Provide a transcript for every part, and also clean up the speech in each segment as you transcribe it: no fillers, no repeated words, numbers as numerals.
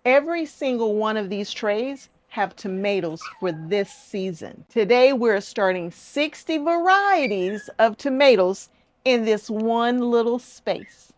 Every single one of these trays have tomatoes for this season. Today we're starting 60 varieties of tomatoes in this one little space.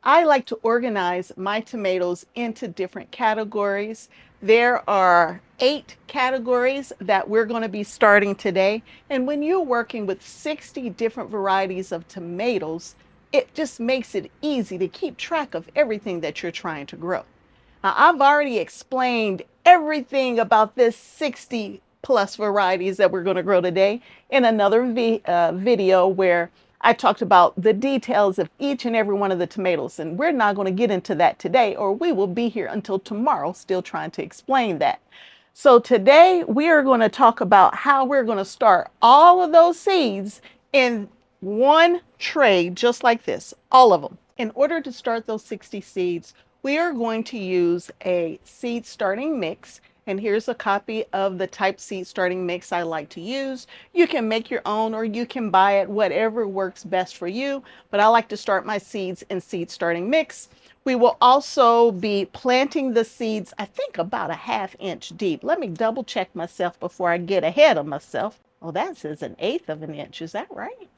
I like to organize my tomatoes into different categories. There are 8 categories that we're going to be starting today. And when you're working with 60 different varieties of tomatoes, it just makes it easy to keep track of everything that you're trying to grow. Now, I've already explained everything about this 60 plus varieties that we're going to grow today in another video where I talked about the details of each and every one of the tomatoes. And we're not going to get into that today, or we will be here until tomorrow still trying to explain that. So today we are going to talk about how we're going to start all of those seeds in one tray, just like this, all of them. In order to start those 60 seeds, we are going to use a seed starting mix. And here's a copy of the type seed starting mix I like to use. You can make your own or you can buy it, whatever works best for you. But I like to start my seeds in seed starting mix. We will also be planting the seeds, I think about a ½ inch deep. Let me double check myself before I get ahead of myself. Oh, that says 1/8 of an inch. Is that right?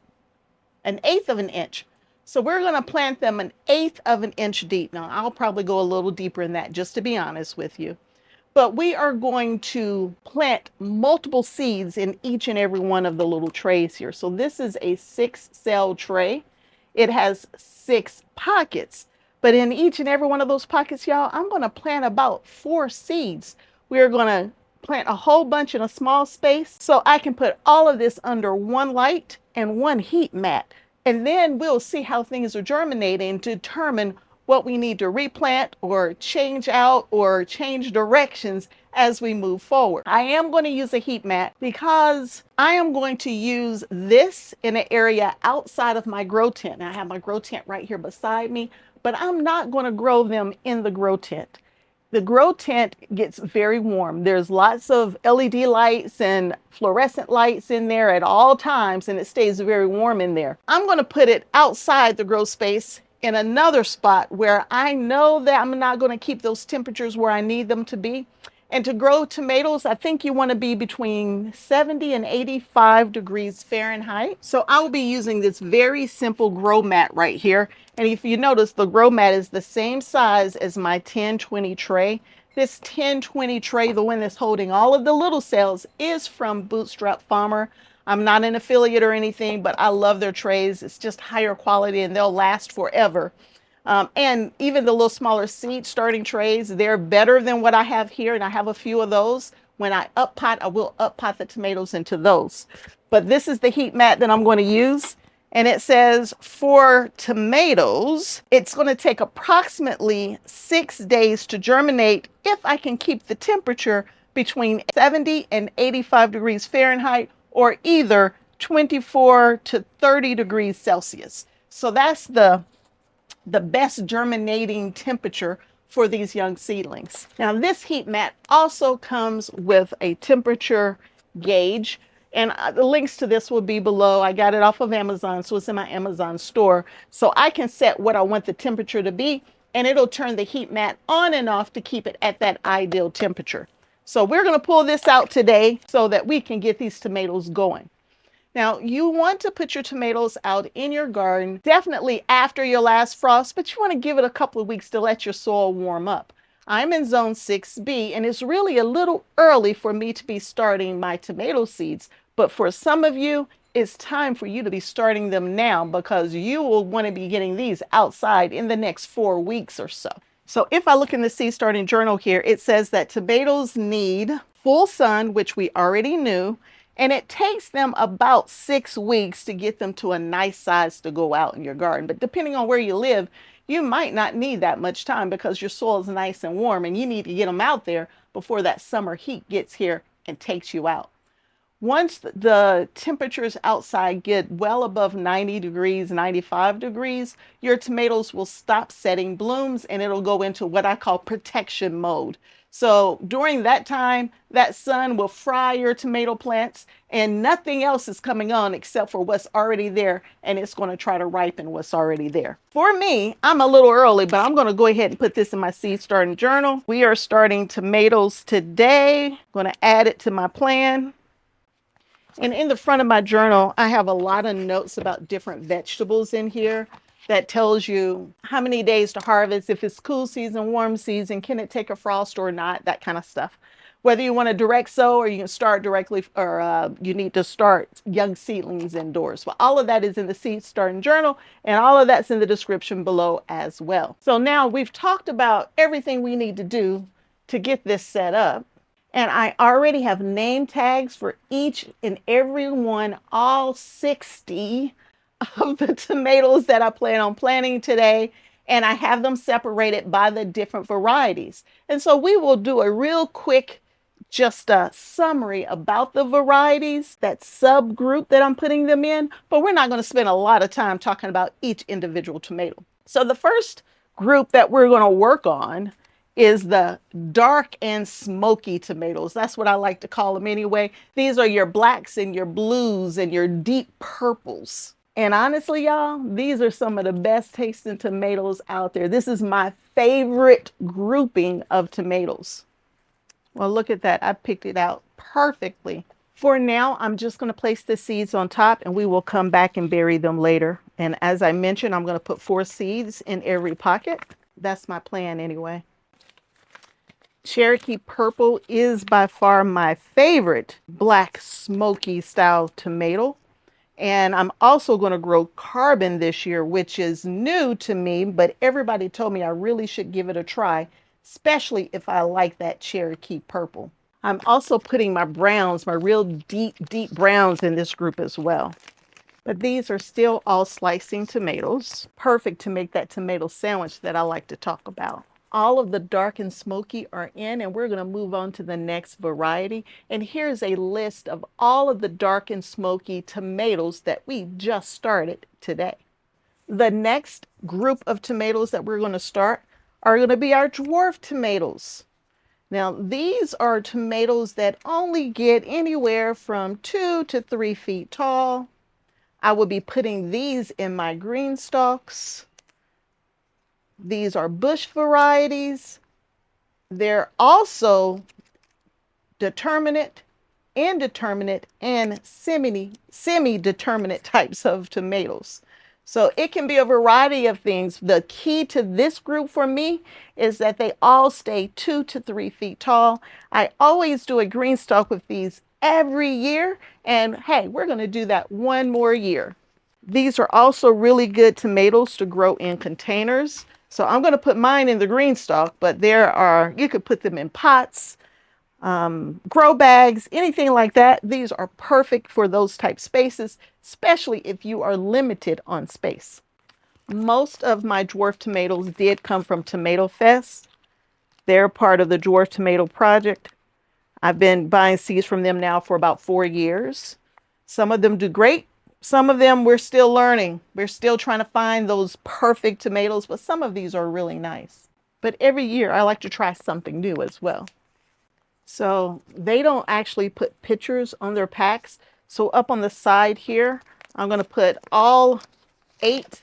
1/8 of an inch. So we're going to plant them 1/8 of an inch deep. Now, I'll probably go a little deeper in that, just to be honest with you. But we are going to plant multiple seeds in each and every one of the little trays here. So this is a 6-cell tray. It has 6 pockets. But in each and every one of those pockets, y'all, I'm going to plant about 4 seeds. We're going to plant a whole bunch in a small space so I can put all of this under one light and one heat mat. And then we'll see how things are germinating to determine what we need to replant or change out or change directions as we move forward. I am going to use a heat mat because I am going to use this in an area outside of my grow tent. I have my grow tent right here beside me, but I'm not going to grow them in the grow tent. The grow tent gets very warm. There's lots of LED lights and fluorescent lights in there at all times, and it stays very warm in there. I'm going to put it outside the grow space in another spot where I know that I'm not going to keep those temperatures where I need them to be. And to grow tomatoes, I think you want to be between 70 and 85 degrees Fahrenheit. So I will be using this very simple grow mat right here. And if you notice, the grow mat is the same size as my 1020 tray. This 1020 tray, the one that's holding all of the little cells, is from Bootstrap Farmer. I'm not an affiliate or anything, but I love their trays. It's just higher quality and they'll last forever. And even the little smaller seed starting trays, they're better than what I have here. And I have a few of those. When I up pot, I will up pot the tomatoes into those. But this is the heat mat that I'm going to use. And it says for tomatoes, it's going to take approximately 6 days to germinate if I can keep the temperature between 70 and 85 degrees Fahrenheit or either 24 to 30 degrees Celsius. So that's the best germinating temperature for these young seedlings. Now this heat mat also comes with a temperature gauge, and the links to this will be below. I got it off of Amazon, so it's in my Amazon store. So I can set what I want the temperature to be, and it'll turn the heat mat on and off to keep it at that ideal temperature. So we're going to pull this out today so that we can get these tomatoes going. Now, you want to put your tomatoes out in your garden definitely after your last frost, but you want to give it a couple of weeks to let your soil warm up. I'm in zone 6B, and it's really a little early for me to be starting my tomato seeds. But for some of you, it's time for you to be starting them now because you will want to be getting these outside in the next 4 weeks or so. So if I look in the seed starting journal here, it says that tomatoes need full sun, which we already knew, and it takes them about 6 weeks to get them to a nice size to go out in your garden. But depending on where you live, you might not need that much time because your soil is nice and warm and you need to get them out there before that summer heat gets here and takes you out. Once the temperatures outside get well above 90 degrees, 95 degrees, your tomatoes will stop setting blooms and it'll go into what I call protection mode. So during that time, that sun will fry your tomato plants and nothing else is coming on except for what's already there, and it's going to try to ripen what's already there. For me, I'm a little early, but I'm going to go ahead and put this in my seed starting journal. We are starting tomatoes today. I'm going to add it to my plan. And in the front of my journal, I have a lot of notes about different vegetables in here that tells you how many days to harvest, if it's cool season, warm season, can it take a frost or not, that kind of stuff. Whether you want to direct sow or you can start directly, or you need to start young seedlings indoors. Well, all of that is in the seed starting journal, and all of that's in the description below as well. So now we've talked about everything we need to do to get this set up. And I already have name tags for each and every one, all 60 of the tomatoes that I plan on planting today. And I have them separated by the different varieties. And so we will do a real quick, just a summary about the varieties, that subgroup that I'm putting them in. But we're not going to spend a lot of time talking about each individual tomato. So the first group that we're going to work on is the dark and smoky tomatoes. That's what I like to call them anyway. These are your blacks and your blues and your deep purples. And honestly, y'all, these are some of the best tasting tomatoes out there. This is my favorite grouping of tomatoes. Well, look at that. I picked it out perfectly. For now, I'm just going to place the seeds on top and we will come back and bury them later. And as I mentioned, I'm going to put 4 seeds in every pocket. That's my plan anyway. Cherokee Purple is by far my favorite black smoky style tomato. And I'm also going to grow Carbon this year, which is new to me, but everybody told me I really should give it a try, especially if I like that Cherokee Purple. I'm also putting my browns, my real deep browns in this group as well. But these are still all slicing tomatoes, perfect to make that tomato sandwich that I like to talk about. All of the dark and smoky are in, and we're going to move on to the next variety. And here's a list of all of the dark and smoky tomatoes that we just started today. The next group of tomatoes that we're going to start are going to be our dwarf tomatoes. Now, these are tomatoes that only get anywhere from 2 to 3 feet tall. I will be putting these in my green stalks. These are bush varieties. They're also determinate, indeterminate, and semi-determinate types of tomatoes. So it can be a variety of things. The key to this group for me is that they all stay 2 to 3 feet tall. I always do a green stalk with these every year. And hey, we're going to do that one more year. These are also really good tomatoes to grow in containers. So I'm going to put mine in the green stalk, but you could put them in pots, grow bags, anything like that. These are perfect for those type spaces, especially if you are limited on space. Most of my dwarf tomatoes did come from Tomato Fest. They're part of the Dwarf Tomato Project. I've been buying seeds from them now for about 4 years. Some of them do great. Some of them we're still learning. We're still trying to find those perfect tomatoes, but some of these are really nice. But every year I like to try something new as well. So they don't actually put pictures on their packs. So up on the side here, I'm going to put all 8.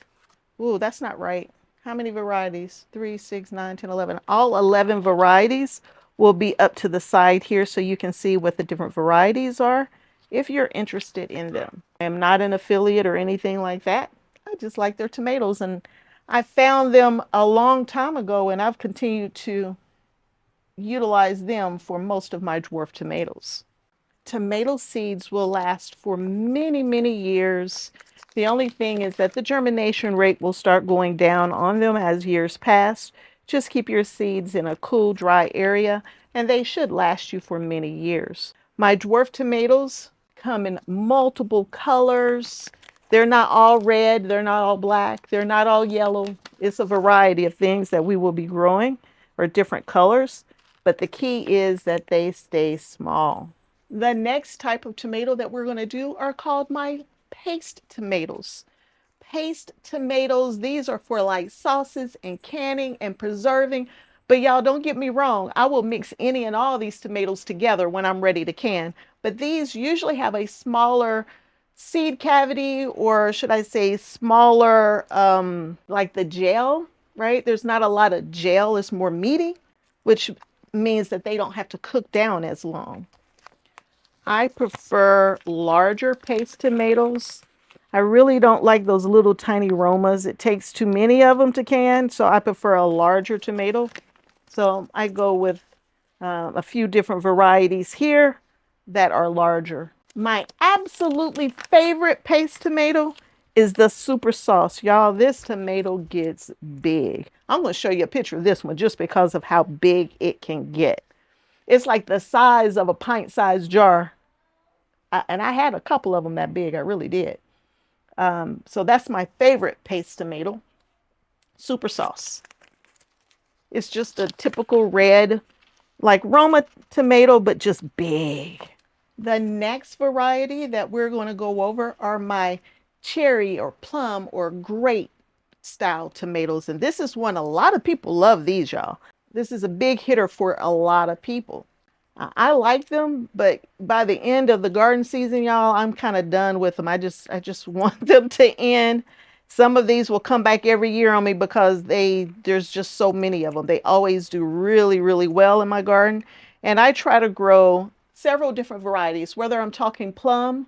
Ooh, that's not right. How many varieties? 3, 6, 9, 10, 11. All 11 varieties will be up to the side here so you can see what the different varieties are if you're interested in them. I am not an affiliate or anything like that. I just like their tomatoes, and I found them a long time ago, and I've continued to utilize them for most of my dwarf tomatoes. Tomato seeds will last for many, many years. The only thing is that the germination rate will start going down on them as years pass. Just keep your seeds in a cool, dry area, and they should last you for many years. My dwarf tomatoes come in multiple colors. They're not all red, they're not all black, they're not all yellow. It's a variety of things that we will be growing, or different colors. But the key is that they stay small. The next type of tomato that we're going to do are called my paste tomatoes. Paste tomatoes, these are for like sauces and canning and preserving. But y'all, don't get me wrong, I will mix any and all these tomatoes together when I'm ready to can. But these usually have a smaller seed cavity, or should I say smaller, like the gel, right? There's not a lot of gel, it's more meaty, which means that they don't have to cook down as long. I prefer larger paste tomatoes. I really don't like those little tiny Romas. It takes too many of them to can, so I prefer a larger tomato. So I go with a few different varieties here that are larger. My absolutely favorite paste tomato is the super sauce. Y'all, this tomato gets big. I'm going to show you a picture of this one just because of how big it can get. It's like the size of a pint-sized jar. And I had a couple of them that big. I really did. So that's my favorite paste tomato, super sauce. It's just a typical red, like Roma tomato, but just big. The next variety that we're going to go over are my cherry or plum or grape style tomatoes. And this is one, a lot of people love these, y'all. This is a big hitter for a lot of people. I like them, but by the end of the garden season, y'all, I'm kind of done with them. I just want them to end. Some of these will come back every year on me because there's just so many of them. They always do really, really well in my garden. And I try to grow several different varieties, whether I'm talking plum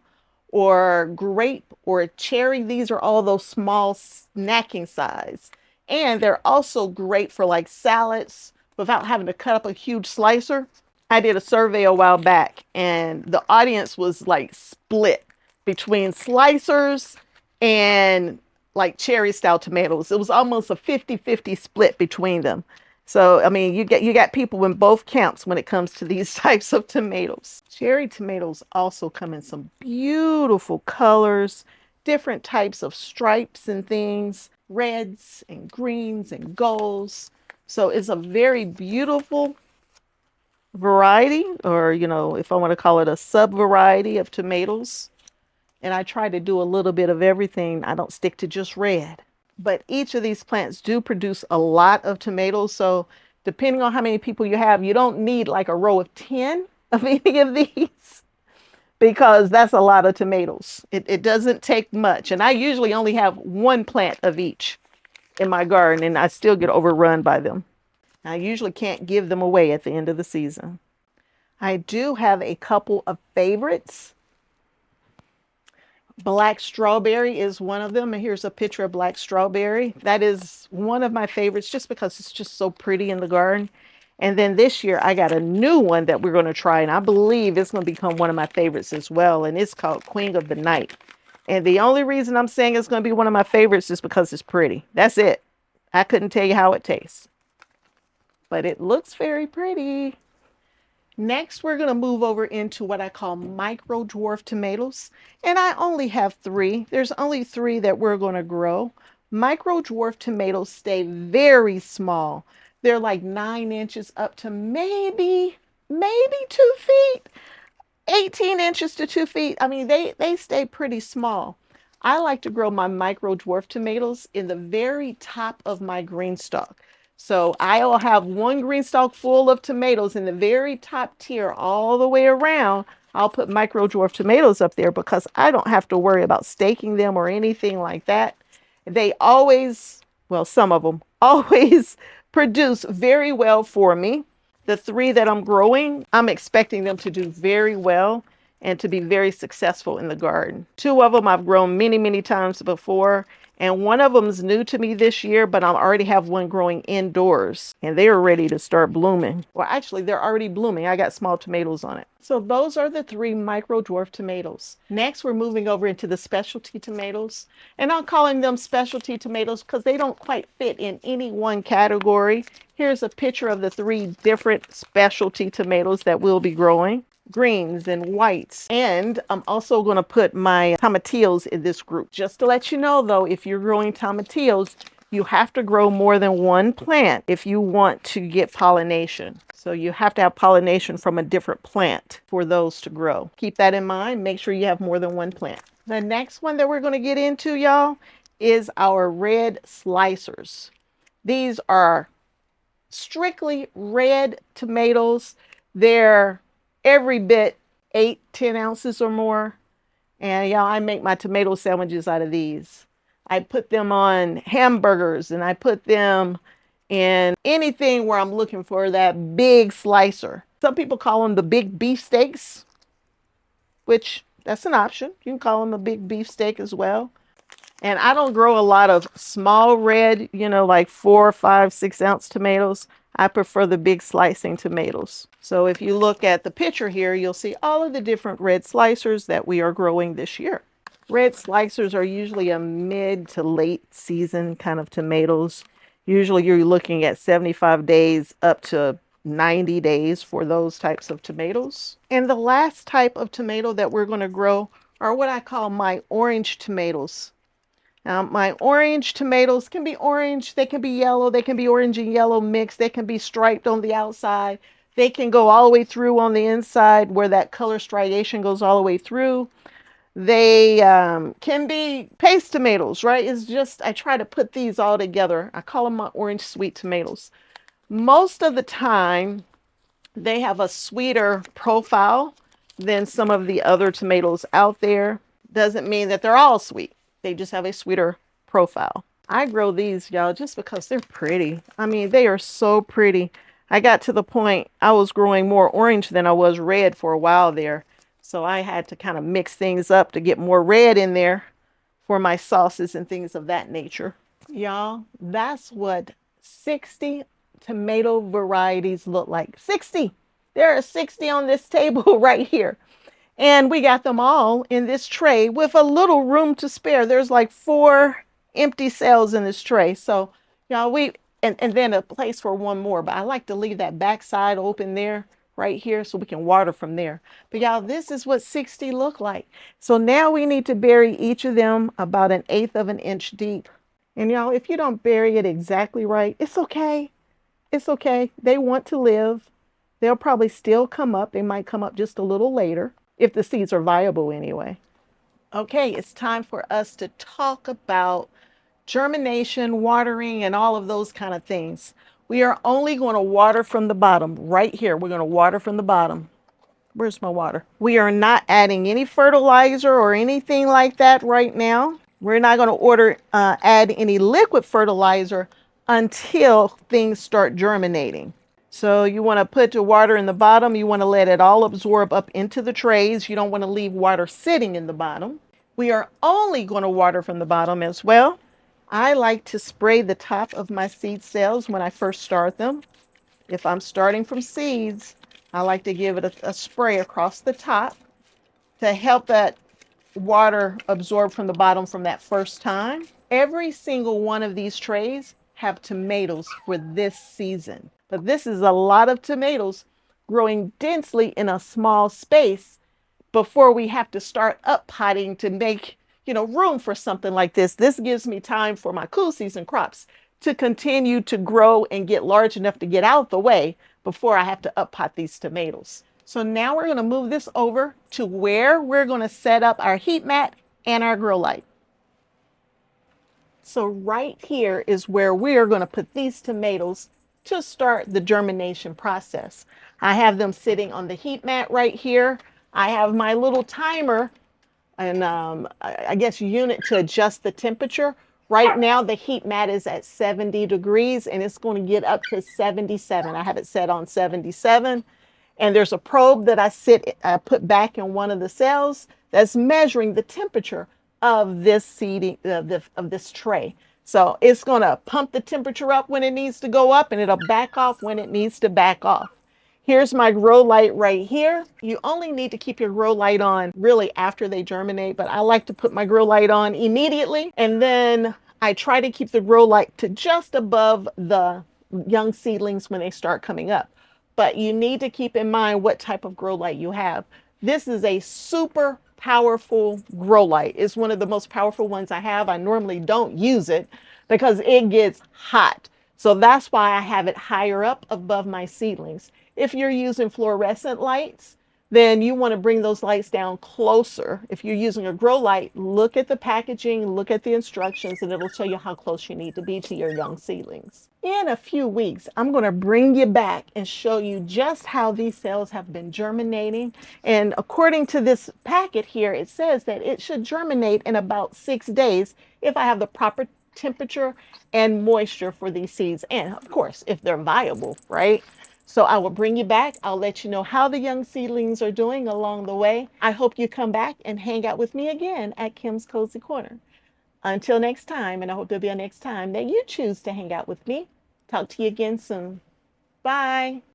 or grape or cherry. These are all those small snacking size. And they're also great for like salads without having to cut up a huge slicer. I did a survey a while back and the audience was like split between slicers and like cherry style tomatoes. It was almost a 50-50 split between them. So, I mean, you got people in both camps when it comes to these types of tomatoes. Cherry tomatoes also come in some beautiful colors, different types of stripes and things, reds and greens and golds. So it's a very beautiful variety, or if I want to call it a sub variety of tomatoes. And I try to do a little bit of everything. I don't stick to just red. But each of these plants do produce a lot of tomatoes. So depending on how many people you have, you don't need like a row of 10 of any of these because that's a lot of tomatoes. It doesn't take much. And I usually only have one plant of each in my garden and I still get overrun by them. I usually can't give them away at the end of the season. I do have a couple of favorites. Black strawberry is one of them. And here's a picture of black strawberry. That is one of my favorites just because it's just so pretty in the garden. And then this year I got a new one that we're going to try. And I believe it's going to become one of my favorites as well. And it's called Queen of the Night. And the only reason I'm saying it's going to be one of my favorites is because it's pretty. That's it. I couldn't tell you how it tastes. But it looks very pretty. Next, we're going to move over into what I call micro dwarf tomatoes. And I only have 3. There's only 3 that we're going to grow. Micro dwarf tomatoes stay very small. They're like 9 inches up to maybe 2 feet. 18 inches to 2 feet. I mean, they stay pretty small. I like to grow my micro dwarf tomatoes in the very top of my green stalk. So I'll have one green stalk full of tomatoes in the very top tier all the way around. I'll put micro dwarf tomatoes up there because I don't have to worry about staking them or anything like that. They always, well, some of them always produce very well for me. The 3 that I'm growing, I'm expecting them to do very well and to be very successful in the garden. 2 of them I've grown many, many times before. And one of them is new to me this year, but I already have one growing indoors and they are ready to start blooming. Well, actually, they're already blooming. I got small tomatoes on it. So those are the 3 micro dwarf tomatoes. Next, we're moving over into the specialty tomatoes. And I'm calling them specialty tomatoes because they don't quite fit in any one category. Here's a picture of the 3 different specialty tomatoes that we'll be growing. Greens and whites. And I'm also going to put my tomatillos in this group. Just to let you know though, if you're growing tomatillos, You have to grow more than one plant if you want to get pollination. So you have to have pollination from a different plant for those to grow. Keep that in mind. Make sure you have more than one plant. The next one that we're going to get into, y'all, is our red slicers. These are strictly red tomatoes. They're every bit 8-10 ounces or more. And y'all, I make my tomato sandwiches out of these. I put them on hamburgers and I put them in anything where I'm looking for that big slicer. Some people call them the big beef steaks, which that's an option. You can call them a big beef steak as well. And I don't grow a lot of small red, like 4, 5, 6 ounce tomatoes. I prefer the big slicing tomatoes. So if you look at the picture here, you'll see all of the different red slicers that we are growing this year. Red slicers are usually a mid to late season kind of tomatoes. Usually you're looking at 75 days up to 90 days for those types of tomatoes. And the last type of tomato that we're going to grow are what I call my orange tomatoes. Now, my orange tomatoes can be orange, they can be yellow, they can be orange and yellow mixed, they can be striped on the outside, they can go all the way through on the inside where that color striation goes all the way through. They can be paste tomatoes, right? It's just, I try to put these all together. I call them my orange sweet tomatoes. Most of the time, they have a sweeter profile than some of the other tomatoes out there. Doesn't mean that they're all sweet. They just have a sweeter profile. I grow these, y'all, just because they're pretty. I mean, they are so pretty. I got to the point I was growing more orange than I was red for a while there. So I had to kind of mix things up to get more red in there for my sauces and things of that nature. Y'all, that's what 60 tomato varieties look like. 60. There are 60 on this table right here. And we got them all in this tray with a little room to spare. There's like 4 empty cells in this tray. So, y'all, and then a place for one more. But I like to leave that back side open there, right here, so we can water from there. But y'all, this is what 60 look like. So now we need to bury each of them about 1/8 of an inch deep. And y'all, if you don't bury it exactly right, it's okay. It's okay. They want to live. They'll probably still come up. They might come up just a little later, if the seeds are viable anyway. Okay, it's time for us to talk about germination, watering, and all of those kind of things. We are only going to water from the bottom right here. We're going to water from the bottom. Where's my water? We are not adding any fertilizer or anything like that right now. We're not going to add any liquid fertilizer until things start germinating. So you want to put your water in the bottom. You want to let it all absorb up into the trays. You don't want to leave water sitting in the bottom. We are only going to water from the bottom as well. I like to spray the top of my seed cells when I first start them. If I'm starting from seeds, I like to give it a spray across the top to help that water absorb from the bottom from that first time. Every single one of these trays have tomatoes for this season. But this is a lot of tomatoes growing densely in a small space before we have to start up potting to make, room for something like this. This gives me time for my cool season crops to continue to grow and get large enough to get out the way before I have to up pot these tomatoes. So now we're going to move this over to where we're going to set up our heat mat and our grow light. So right here is where we are going to put these tomatoes to start the germination process. I have them sitting on the heat mat right here. I have my little timer and I guess unit to adjust the temperature. Right now the heat mat is at 70 degrees and it's going to get up to 77. I have it set on 77. And there's a probe that I put back in one of the cells that's measuring the temperature of this seeding of this tray. So it's going to pump the temperature up when it needs to go up and it'll back off when it needs to back off. Here's my grow light right here. You only need to keep your grow light on really after they germinate, but I like to put my grow light on immediately. And then I try to keep the grow light to just above the young seedlings when they start coming up. But you need to keep in mind what type of grow light you have. This is a super powerful grow light. It's one of the most powerful ones I have. I normally don't use it, because it gets hot. So that's why I have it higher up above my seedlings. If you're using fluorescent lights, then you want to bring those lights down closer. If you're using a grow light, look at the packaging, look at the instructions, and it'll tell you how close you need to be to your young seedlings. In a few weeks, I'm going to bring you back and show you just how these cells have been germinating. And according to this packet here, it says that it should germinate in about 6 days if I have the proper temperature and moisture for these seeds. And of course, if they're viable, right? So I will bring you back. I'll let you know how the young seedlings are doing along the way. I hope you come back and hang out with me again at Kim's Cozy Corner. Until next time, and I hope there'll be a next time that you choose to hang out with me. Talk to you again soon. Bye.